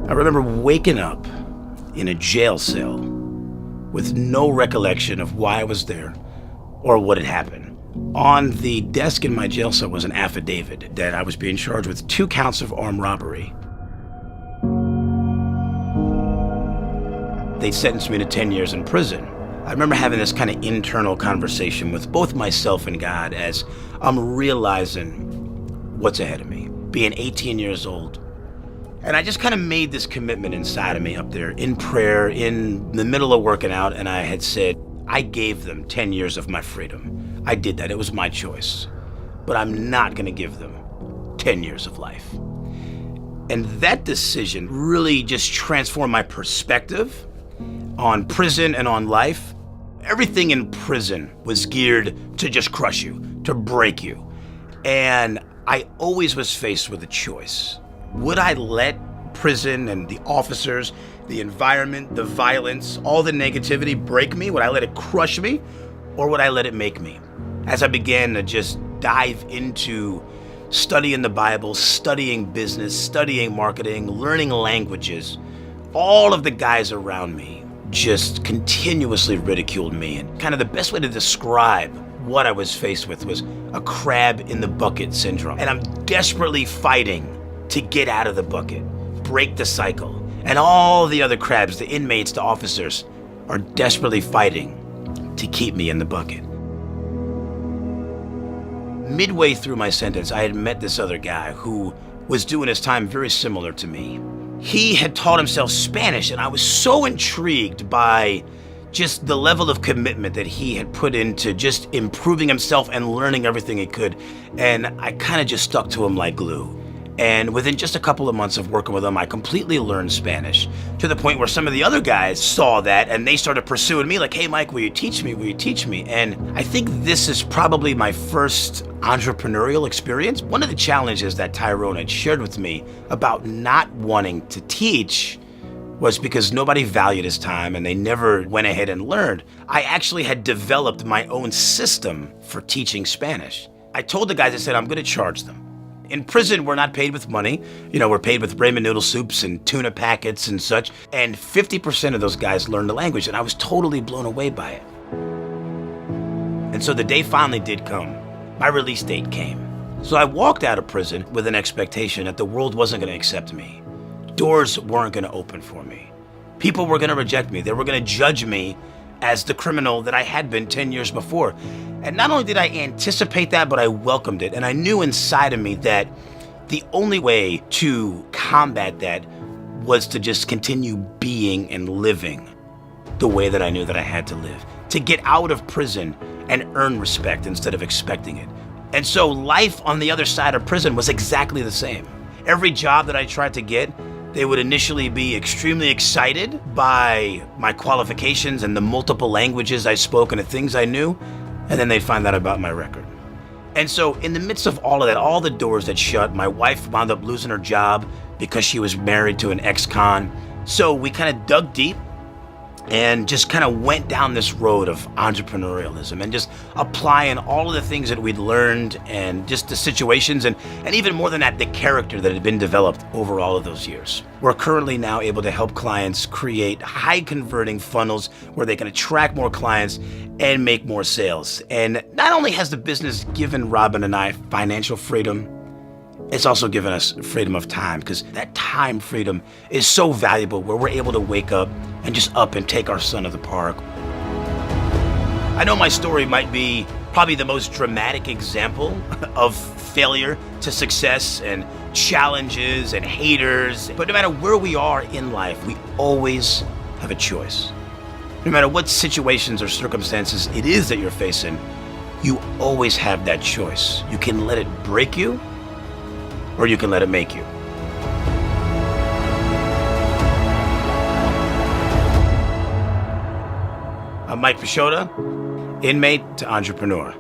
I remember waking up in a jail cell with no recollection of why I was there or what had happened. On the desk in my jail cell was an affidavit that I was being charged with 2 counts of armed robbery. They sentenced me to 10 years in prison. I remember having this kind of internal conversation with both myself and God as I'm realizing what's ahead of me, being 18 years old. And I just kind of made this commitment inside of me up there in prayer, in the middle of working out, and I had said, I gave them 10 years of my freedom. I did that. It was my choice. But I'm not going to give them 10 years of life. And that decision really just transformed my perspective on prison and on life. Everything in prison was geared to just crush you, to break you. And I always was faced with a choice. Would I let prison and the officers, the environment, the violence, all the negativity break me? Would I let it crush me? Or would I let it make me? As I began to just dive into studying the Bible, studying business, studying marketing, learning languages, all of the guys around me just continuously ridiculed me. And kind of the best way to describe what I was faced with was a crab in the bucket syndrome. And I'm desperately fighting to get out of the bucket, break the cycle. And all the other crabs, the inmates, the officers, are desperately fighting to keep me in the bucket. Midway through my sentence, I had met this other guy who was doing his time very similar to me. He had taught himself Spanish, and I was so intrigued by just the level of commitment that he had put into just improving himself and learning everything he could. And I kind of just stuck to him like glue. And within just a couple of months of working with him, I completely learned Spanish to the point where some of the other guys saw that and they started pursuing me like, hey, Mike, will you teach me? Will you teach me? And I think this is probably my first entrepreneurial experience. One of the challenges that Tyrone had shared with me about not wanting to teach was because nobody valued his time and they never went ahead and learned. I actually had developed my own system for teaching Spanish. I told the guys, I said, I'm gonna charge them. In prison, we're not paid with money. We're paid with ramen noodle soups and tuna packets and such. And 50% of those guys learned the language, and I was totally blown away by it. And so the day finally did come. My release date came. So I walked out of prison with an expectation that the world wasn't going to accept me. Doors weren't going to open for me. People were going to reject me. They were going to judge me as the criminal that I had been 10 years before. And not only did I anticipate that, but I welcomed it. And I knew inside of me that the only way to combat that was to just continue being and living the way that I knew that I had to live. To get out of prison and earn respect instead of expecting it. And so life on the other side of prison was exactly the same. Every job that I tried to get, they would initially be extremely excited by my qualifications and the multiple languages I spoke and the things I knew, and then they'd find out about my record. And so in the midst of all of that, all the doors that shut, my wife wound up losing her job because she was married to an ex-con. So we kind of dug deep and just kind of went down this road of entrepreneurialism and just applying all of the things that we'd learned and just the situations and even more than that, the character that had been developed over all of those years. We're currently now able to help clients create high converting funnels where they can attract more clients and make more sales. And not only has the business given Robin and I financial freedom, it's also given us freedom of time, because that time freedom is so valuable where we're able to wake up and just up and take our son to the park. I know my story might be probably the most dramatic example of failure to success and challenges and haters, but no matter where we are in life, we always have a choice. No matter what situations or circumstances it is that you're facing, you always have that choice. You can let it break you, or you can let it make you. I'm Mike Pisciotta, inmate to entrepreneur.